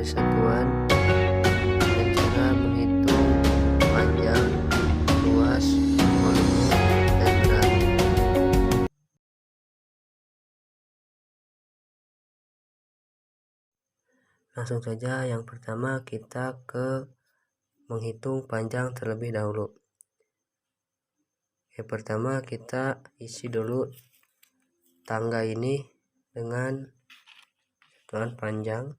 Satuan dan cara menghitung panjang, luas, volume, dan berat. Langsung saja, yang pertama kita ke menghitung panjang terlebih dahulu. Yang pertama kita isi dulu tangga ini dengan satuan panjang,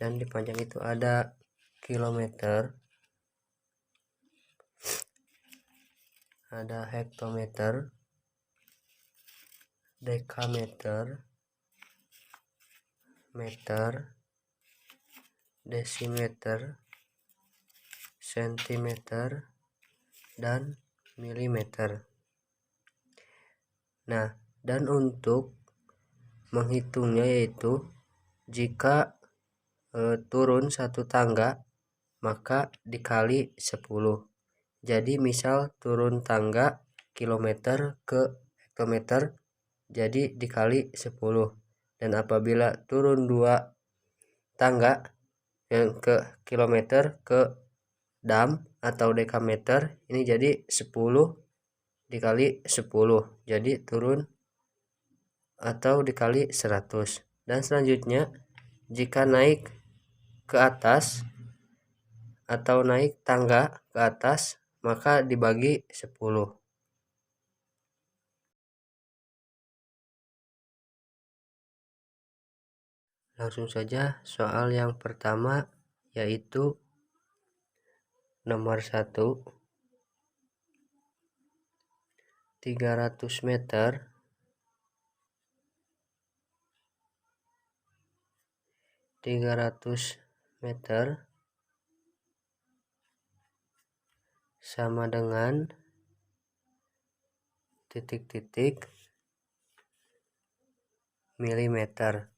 dan di panjang itu ada kilometer, ada hektometer, dekameter, meter, desimeter, sentimeter, dan milimeter. Nah, dan untuk menghitungnya yaitu jika turun satu tangga maka dikali 10. Jadi misal turun tangga kilometer ke hektometer, jadi dikali 10. Dan apabila turun 2 tangga yang ke kilometer ke dam atau dekameter, ini jadi 10 dikali 10, jadi turun atau dikali 100. Dan selanjutnya jika naik ke atas atau naik tangga ke atas maka dibagi 10. Langsung saja soal yang pertama, yaitu nomor 1, 300 meter sama dengan titik-titik milimeter.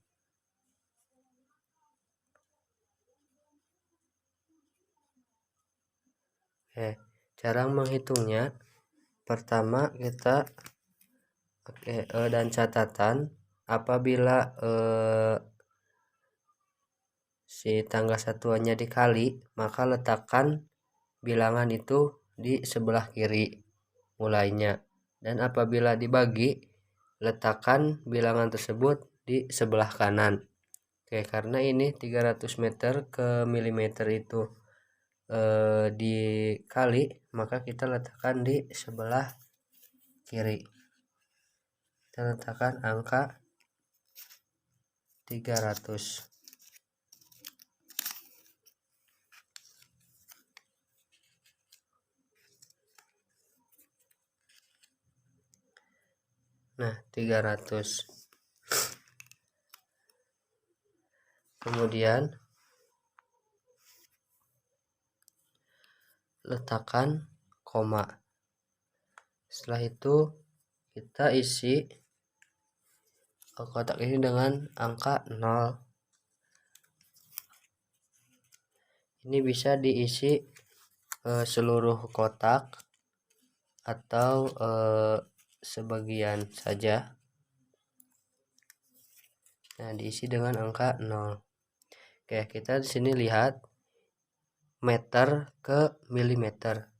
Cara menghitungnya, pertama kita pakai dan catatan. Apabila si tangga satuannya dikali, maka letakkan bilangan itu di sebelah kiri mulainya, dan apabila dibagi letakkan bilangan tersebut di sebelah kanan. Karena ini 300 meter ke milimeter itu dikali, maka kita letakkan di sebelah kiri. Kita letakkan angka 300. Nah, 300. Kemudian letakkan koma. Setelah itu kita isi kotak ini dengan angka 0. Ini bisa diisi seluruh kotak atau sebagian saja. Nah, diisi dengan angka 0. Oke, kita di sini lihat meter ke milimeter.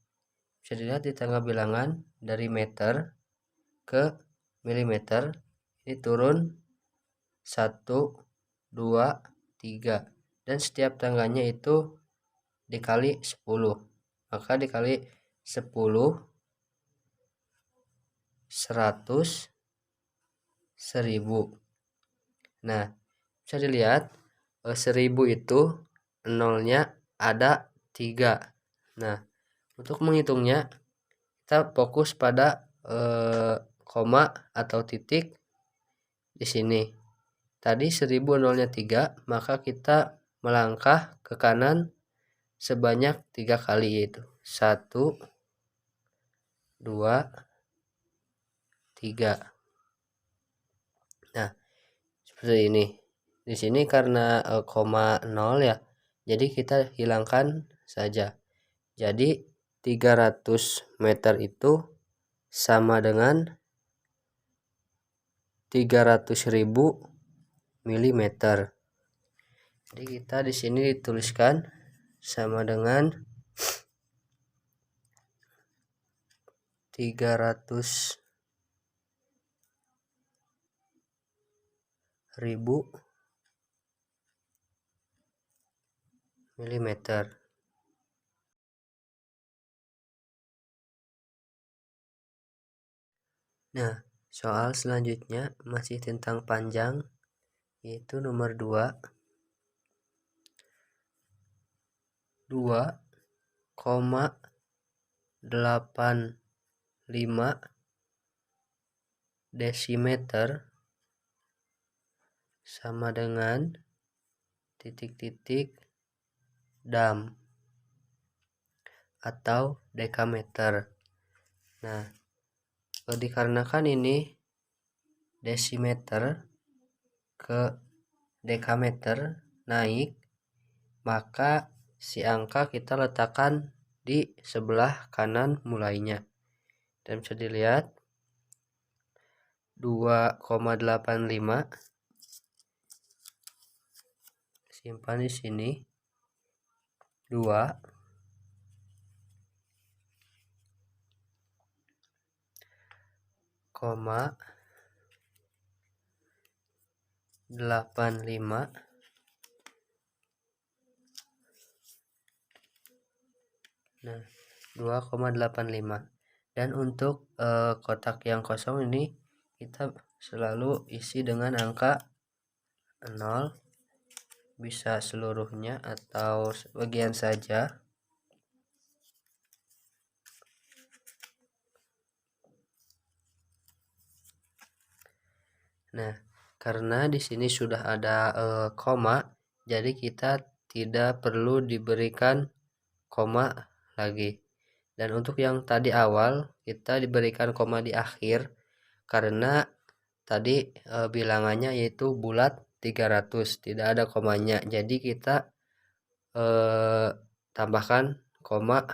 Bisa dilihat di tangga bilangan dari meter ke milimeter ini turun 1, 2, 3, dan setiap tangganya itu dikali 10. Maka dikali 10, 100, 1000. Nah, bisa dilihat 1000 itu nolnya ada 3. Nah, untuk menghitungnya kita fokus pada koma atau titik di sini. Tadi 1000 nolnya 3, maka kita melangkah ke kanan sebanyak 3 kali, yaitu 1, 2, 3. Nah, seperti ini. Di sini karena koma 0 ya, jadi kita hilangkan saja. Jadi 300 meter itu sama dengan 300.000 mm. Jadi kita di sini dituliskan sama dengan 300.000 mm. Nah, soal selanjutnya masih tentang panjang, yaitu nomor 2. 2,85 desimeter sama dengan titik-titik dam atau dekameter. Nah, dikarenakan ini desimeter ke dekameter naik, maka si angka kita letakkan di sebelah kanan mulainya. Dan bisa dilihat 2,85 simpan di sini. 2 85. Nah, 2,85. Dan untuk kotak yang kosong ini kita selalu isi dengan angka 0, bisa seluruhnya atau sebagian saja. Nah, karena di sini sudah ada koma, jadi kita tidak perlu diberikan koma lagi. Dan untuk yang tadi awal kita diberikan koma di akhir karena tadi bilangannya yaitu bulat 300, tidak ada komanya. Jadi kita tambahkan koma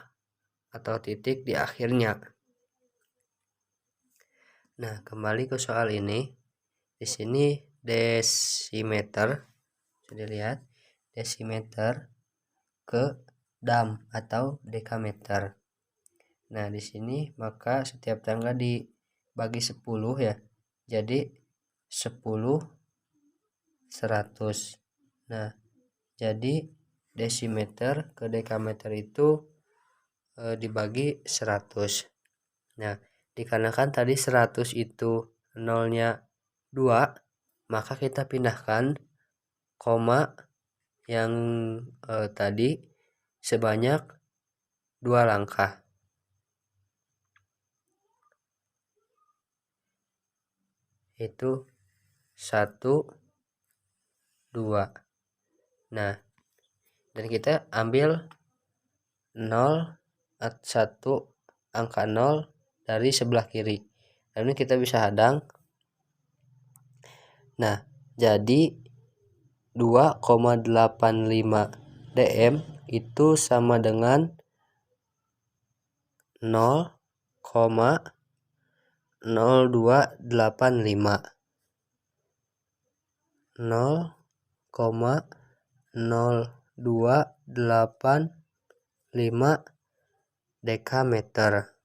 atau titik di akhirnya. Nah, kembali ke soal ini. Di sini desimeter, sudah lihat desimeter ke dam atau dekameter. Nah, di sini maka setiap tangga dibagi 10 ya. Jadi 10, 100. Nah, jadi desimeter ke dekameter itu dibagi 100. Nah, dikarenakan tadi 100 itu nolnya 2, maka kita pindahkan koma yang tadi sebanyak 2 langkah. Itu 1, 2. Nah, dan kita ambil 0 1 angka 0 dari sebelah kiri. Dan ini kita bisa hadang. Nah, jadi 2,85 dm itu sama dengan 0,0285 0,0285 dekameter.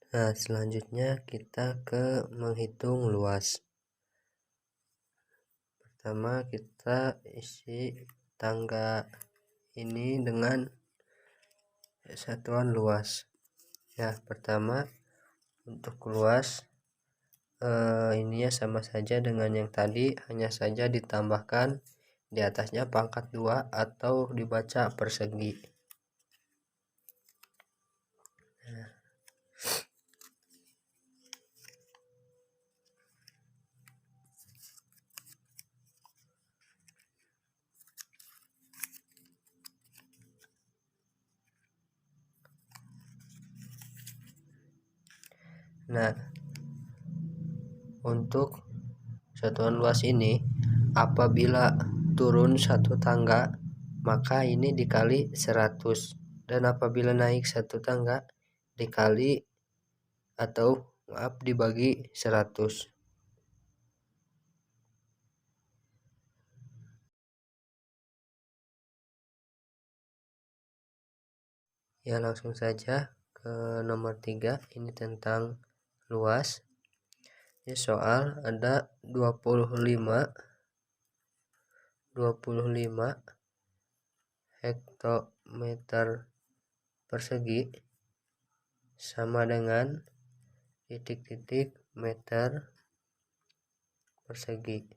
Nah, selanjutnya kita ke menghitung luas. pertama kita isi tangga ini dengan satuan luas. Ya, pertama untuk luas ininya sama saja dengan yang tadi, hanya saja ditambahkan di atasnya pangkat 2 atau dibaca persegi. Nah, untuk satuan luas ini apabila turun satu tangga maka ini dikali 100, dan apabila naik satu tangga dikali atau dibagi 100. Ya, langsung saja ke nomor 3. Ini tentang luas. Ini soal ada 25 hektometer persegi sama dengan titik-titik meter persegi.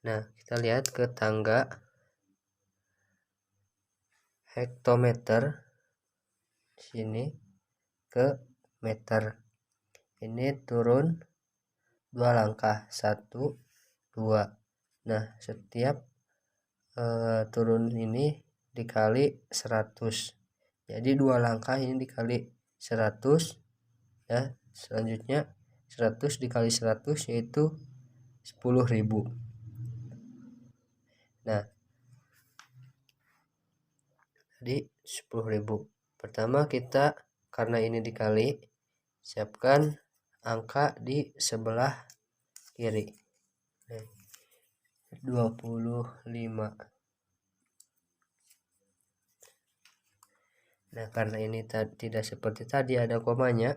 Nah, kita lihat ke tangga hektometer sini ke meter. Ini turun 2 langkah, 1 2. Nah, setiap turun ini dikali 100. Jadi 2 langkah ini dikali 100 ya. Selanjutnya 100 dikali 100 yaitu 10.000. Nah, jadi 10.000. Pertama kita karena ini dikali, siapkan angka di sebelah kiri. 25. Nah, karena ini tidak seperti tadi ada komanya,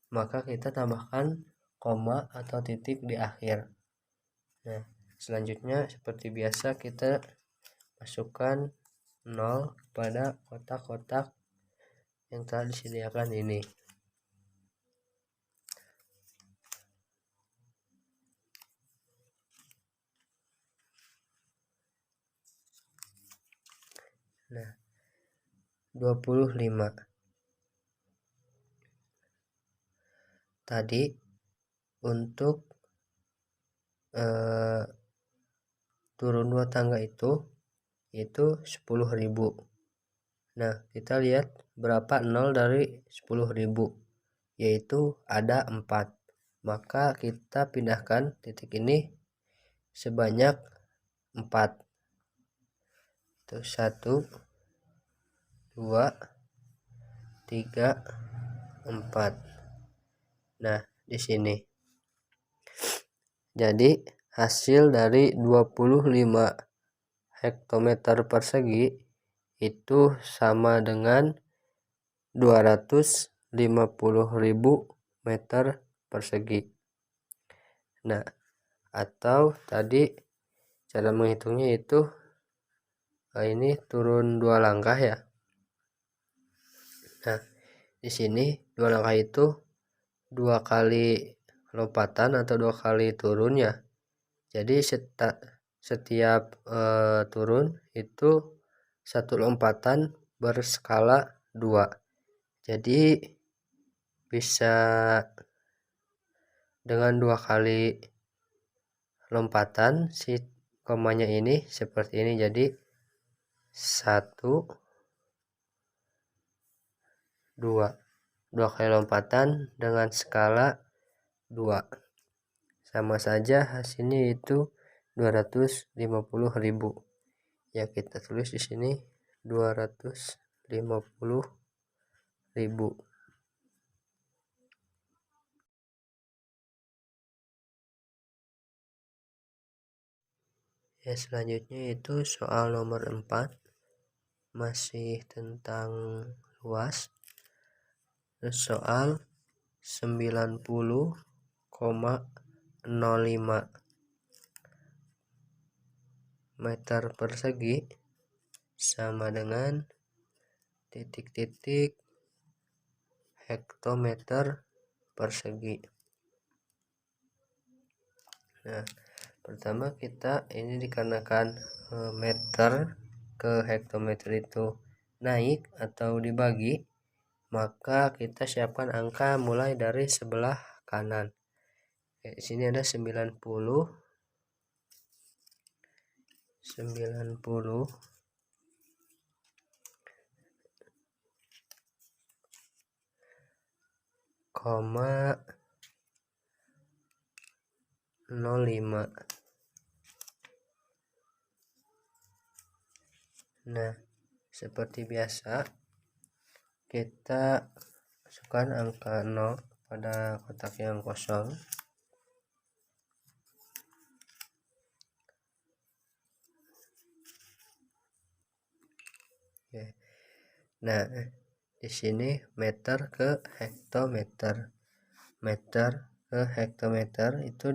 maka kita tambahkan koma atau titik di akhir. Nah, selanjutnya seperti biasa kita masukkan 0 pada kotak-kotak yang telah disediakan ini. Nah, 25. Tadi untuk turun 2 tangga itu yaitu 10.000. Nah, kita lihat berapa 0 dari 10.000, yaitu ada 4. Maka kita pindahkan titik ini sebanyak 4. Itu 1 2 3 4. Nah, di sini. Jadi hasil dari 25 hektometer persegi itu sama dengan 250.000 meter persegi. Nah, atau tadi cara menghitungnya itu ini turun 2 langkah ya. Nah, di sini 2 langkah itu 2 kali lompatan atau 2 kali turun ya. Jadi setiap turun itu 1 lompatan berskala 2. Jadi bisa dengan 2 kali lompatan si komanya ini seperti ini. Jadi 1 2 kali lompatan dengan skala 2. Sama saja hasilnya itu 250.000. Ya, kita tulis di sini 250.000. Ya, selanjutnya itu soal nomor 4, masih tentang luas. Terus soal 90,05. meter persegi sama dengan titik-titik hektometer persegi. Nah, pertama kita ini dikarenakan meter ke hektometer itu naik atau dibagi, maka kita siapkan angka mulai dari sebelah kanan. Di sini ada 90 koma 05. Nah, seperti biasa kita masukkan angka 0 pada kotak yang kosong. Oke. Nah, di sini meter ke hektometer. Meter ke hektometer itu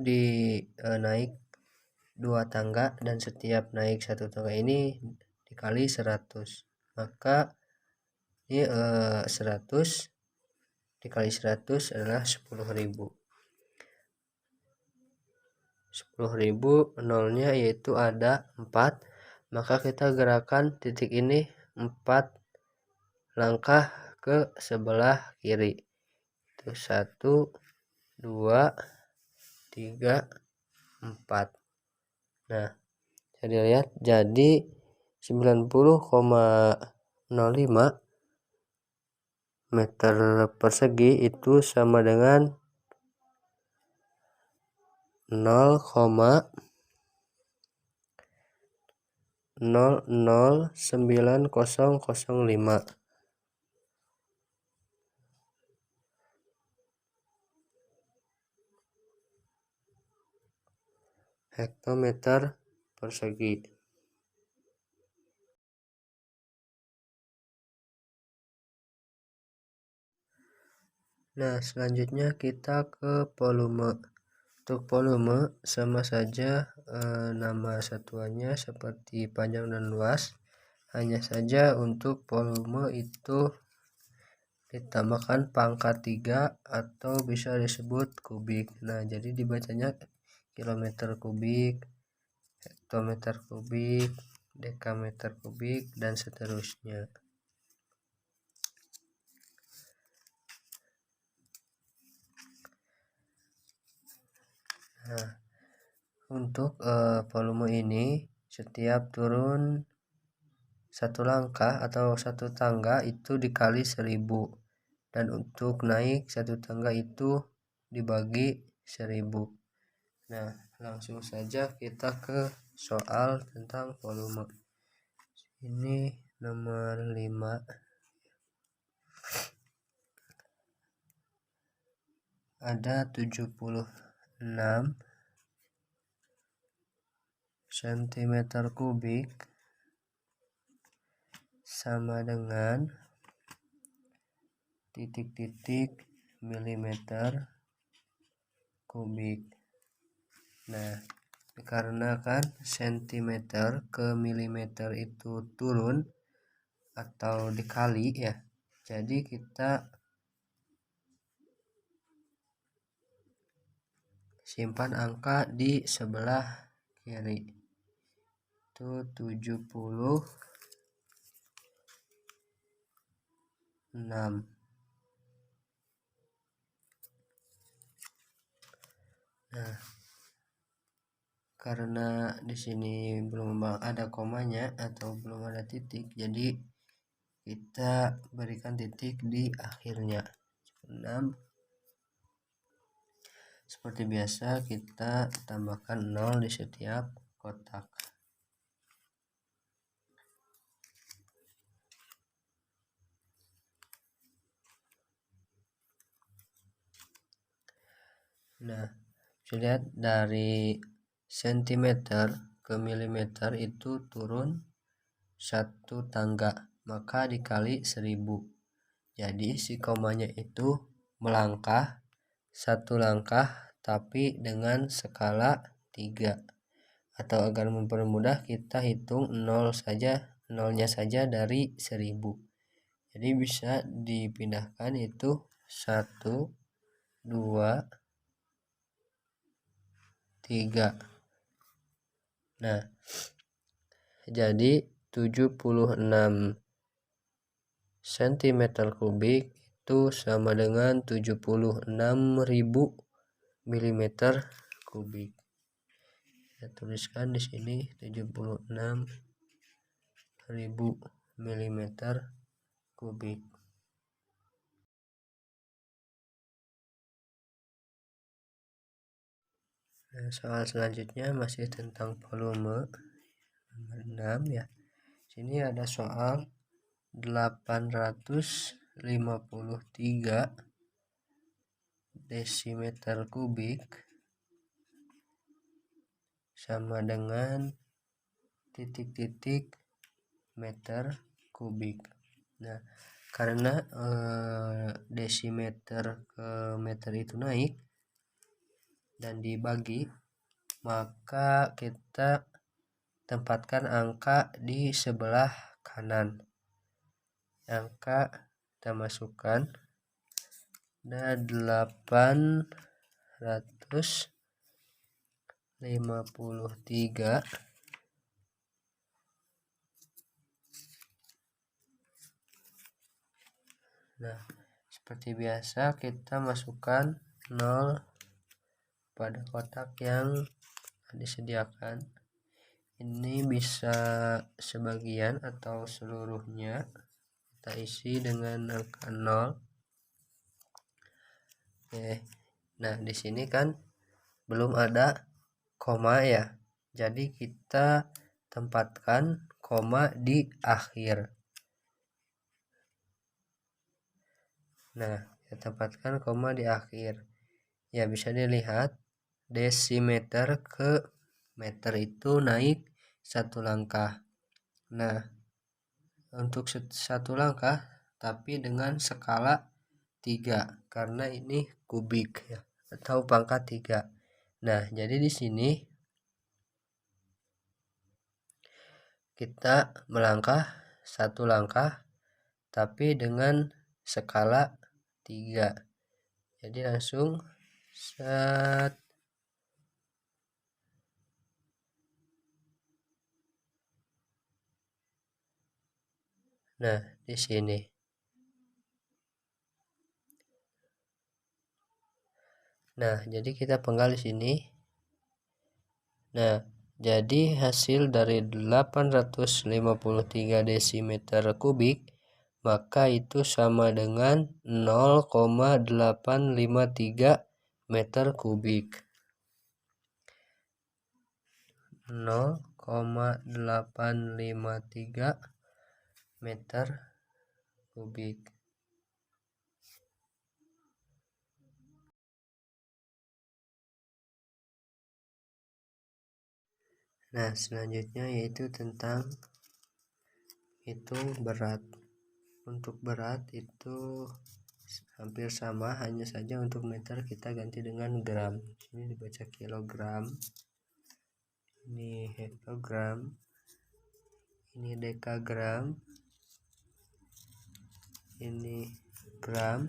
naik 2 tangga, dan setiap naik 1 tangga ini dikali 100. Maka ini 100 dikali 100 adalah 10.000. 10.000 nolnya yaitu ada 4, maka kita gerakan titik ini 4 langkah ke sebelah kiri. Itu 1, 2, 3, 4. Nah, bisa dilihat jadi 90,05 meter persegi itu sama dengan 0,009005 hektometer persegi. Nah, selanjutnya kita ke volume. Untuk volume sama saja nama satuannya seperti panjang dan luas. Hanya saja untuk volume itu ditambahkan pangkat 3 atau bisa disebut kubik. Nah, jadi dibacanya kilometer kubik, hektometer kubik, dekameter kubik, dan seterusnya. Nah, untuk volume ini setiap turun 1 langkah atau 1 tangga itu dikali 1000, dan untuk naik 1 tangga itu dibagi 1000. Nah, langsung saja kita ke soal tentang volume. Ini nomor 5. Ada 76 cm kubik sama dengan titik-titik milimeter kubik. Nah, dikarenakan sentimeter ke milimeter itu turun atau dikali ya, jadi kita simpan angka di sebelah kiri. Itu 76. Nah, karena di sini belum ada komanya atau belum ada titik, jadi kita berikan titik di akhirnya. 6. Seperti biasa kita tambahkan 0 di setiap kotak. Nah, bisa lihat dari sentimeter ke milimeter itu turun 1 tangga, maka dikali 1000. Jadi si komanya itu melangkah 1 langkah tapi dengan skala 3 atau agar mempermudah kita hitung nolnya saja dari 1000. Jadi bisa dipindahkan itu 1, 2, 3. Nah, jadi 76 cm kubik itu sama dengan 76.000 mm kubik. Saya tuliskan di sini 76.000 mm kubik. Nah, soal selanjutnya masih tentang volume nomor 6 ya. Sini ada soal 853 desimeter kubik sama dengan titik-titik meter kubik. Nah, karena desimeter ke meter itu naik dan dibagi, maka kita tempatkan angka di sebelah kanan. Angka kita masukkan, ada 853. Nah, seperti biasa kita masukkan 0 pada kotak yang disediakan. Ini bisa sebagian atau seluruhnya kita isi dengan angka 0. Oke. Nah, di sini kan belum ada koma ya. Jadi kita tempatkan koma di akhir. Nah, kita tempatkan koma di akhir. Ya, bisa dilihat desimeter ke meter itu naik satu langkah. Nah, untuk satu langkah tapi dengan skala 3 karena ini kubik ya, atau pangkat 3. Nah, jadi di sini kita melangkah satu langkah tapi dengan skala 3. Jadi langsung set. Nah, di sini. Nah, jadi kita penggal di sini. Nah, jadi hasil dari 853 desimeter kubik, maka itu sama dengan 0,853 meter kubik. 0,853 meter kubik. Nah, selanjutnya yaitu tentang hitung berat. Untuk berat itu hampir sama, hanya saja untuk meter kita ganti dengan gram. Ini dibaca kilogram, ini hektogram, ini dekagram, ini gram,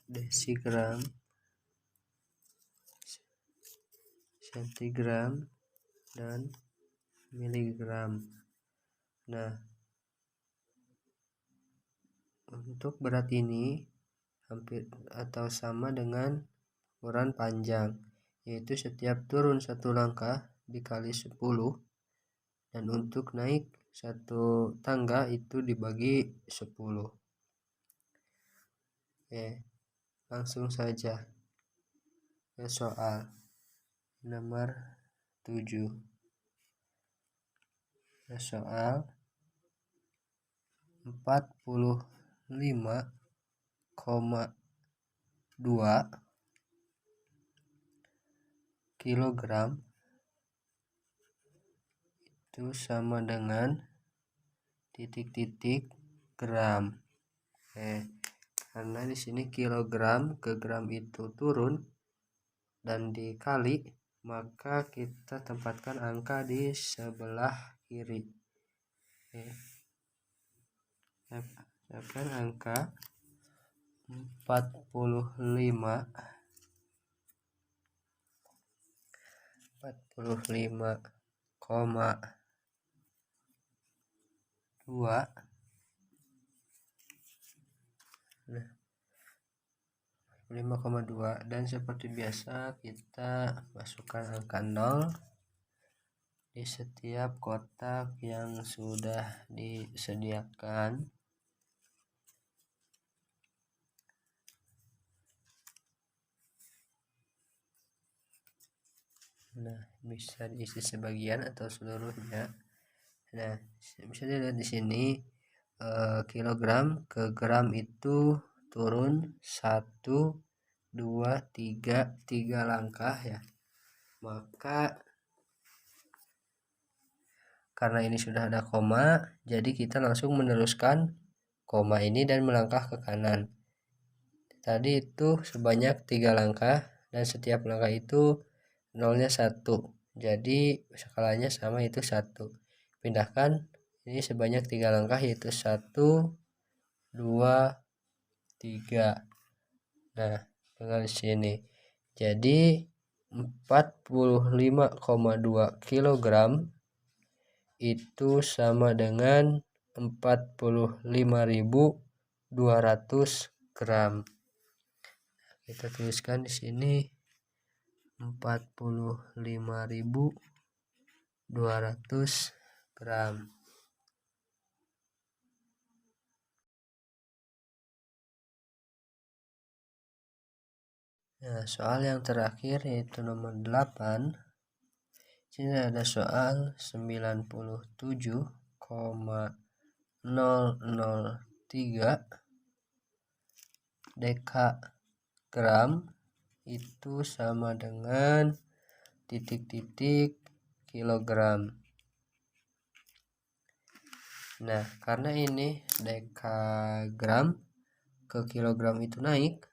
desigram, sentigram, dan miligram. Nah, untuk berat ini hampir atau sama dengan ukuran panjang, yaitu setiap turun satu langkah dikali 10, dan untuk naik satu tangga itu dibagi 10. Oke, langsung saja ke soal nomor 7. Soal 45,2 kilogram itu sama dengan titik-titik gram. Karena di sini kilogram ke gram itu turun dan dikali, maka kita tempatkan angka di sebelah kiri. Siapkan angka 45,2. Nah, 5,2, dan seperti biasa kita masukkan angka 0 di setiap kotak yang sudah disediakan. Nah, bisa diisi sebagian atau seluruhnya. Nah, bisa dilihat di sini kilogram ke gram itu turun 1, 2, 3 langkah ya. Maka karena ini sudah ada koma, jadi kita langsung meneruskan koma ini dan melangkah ke kanan. Tadi itu sebanyak 3 langkah, dan setiap langkah itu nolnya 1, jadi skalanya sama, itu 1. Pindahkan ini sebanyak 3 langkah, yaitu 1, 2, 3. Nah, tinggal di sini. Jadi 45,2 kg itu sama dengan 45.200 gram. Kita tuliskan di sini 45.200 gram. Nah, soal yang terakhir yaitu nomor 8. Sini ada soal 97,003 dekagram itu sama dengan titik-titik kilogram. Nah, karena ini dekagram ke kilogram itu naik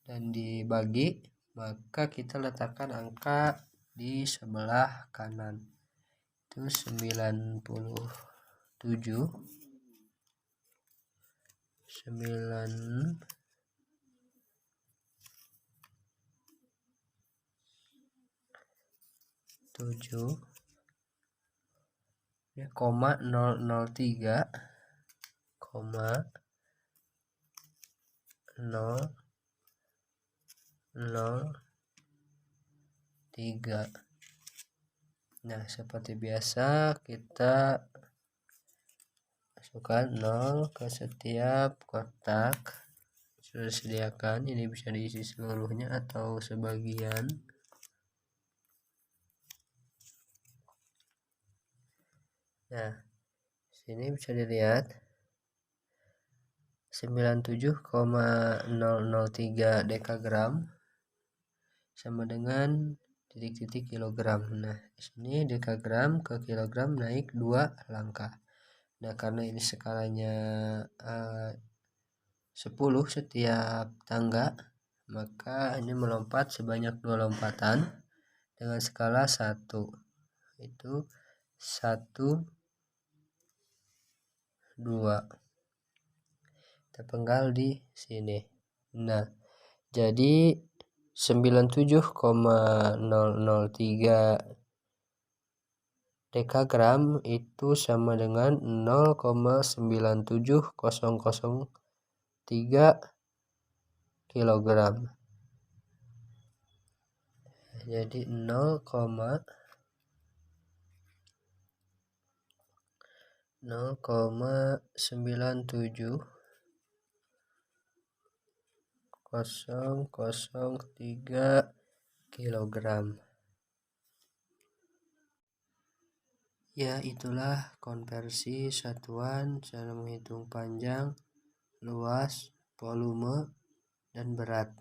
dan dibagi, maka kita letakkan angka di sebelah kanan. Itu 97 ya, 003 003. Nah, seperti biasa kita masukkan 0 ke setiap kotak sudah disediakan. Ini bisa diisi seluruhnya atau sebagian. Nah, sini bisa dilihat 97,003 dekagram sama dengan titik-titik kilogram. Nah, di sini dekagram ke kilogram naik 2 langkah. Nah, karena ini skalanya 10 setiap tangga, maka ini melompat sebanyak 2 lompatan dengan skala 1. Itu 1, 2. Kita penggal di sini. Nah, jadi 97,003 dekagram itu sama dengan 0,97003 kilogram. Jadi 0,97003 kilogram. Ya, itulah konversi satuan cara menghitung panjang, luas, volume, dan berat.